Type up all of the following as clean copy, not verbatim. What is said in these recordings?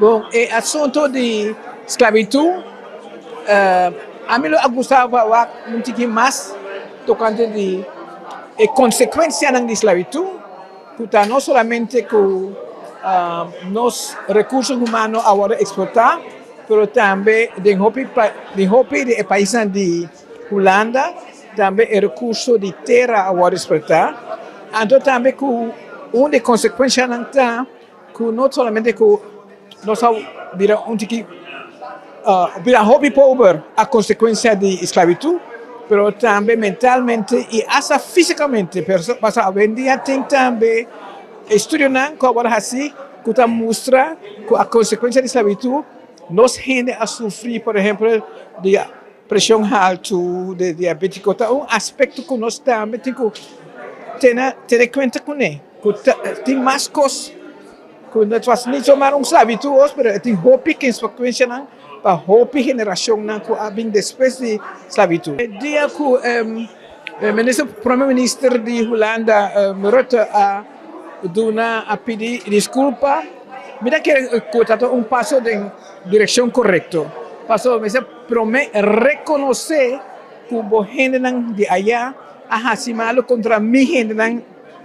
Bom, o assunto de esclavitud, a mim eu gostava falar um pouquinho mais tocante de consequência da esclavitud, que está não somente com os recursos humanos agora exportar, mas também de países de Hulanda, também o recurso de terra agora exportar. Então também com uma das consequências está que não somente com nós vira pouquinho vira hobby pobre a consequência de esclavitud, mas também mentalmente e até fisicamente, porque hoje em dia tem também estudos que agora haci que mostra que a consequência de esclavitud nos gente a sofrer, por exemplo, de pressão alta, de diabetes, aspecto que nós também tem que ter conta com ele, que tem mais coisas que nós faz nem somar esclavitud hoje, mas tem hobby que consequência para hobby geração que vem depois de esclavitud. Dia que o primeiro-ministro de Hulanda Rutte a pedir desculpa, mira que é passo em direção correta. Passo a promete reconhecer que o gente de allá ha haci malo contra mi gente,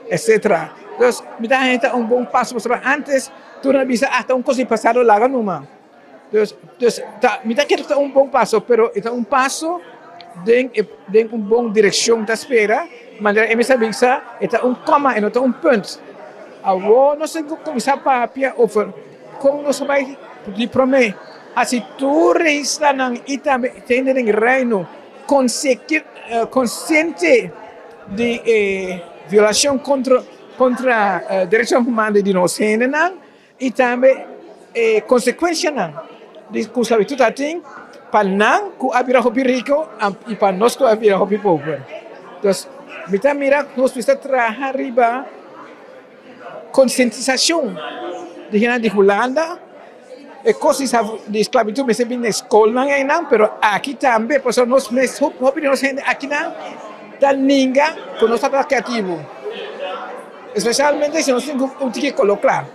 etc. Então, mira gente bom passo para antes, tu não bisa hasta coisa passado lá numa. Então, mira que é bom passo, pero é passo de boa direção da espera, mas a missa bisa é coma e não ponto. Agora nós temos que começar a papia over como nós vai lhe prometer. Assim, tu islanan e também tem em reino consciente de violação contra direitos humanos de nós e também consequência de esclavitud tem para não que haverá hobby rico e para nós que haverá hobby pobre. Então, mira, nós precisamos trabalhar riba Conscientisacion de gente de Hulanda, coisas de esclavitud me se vem na scolnan ainda, pero aqui também, por isso nós opiniões aqui não da ninguém que nós está criativo, especialmente se nós temos que colocar.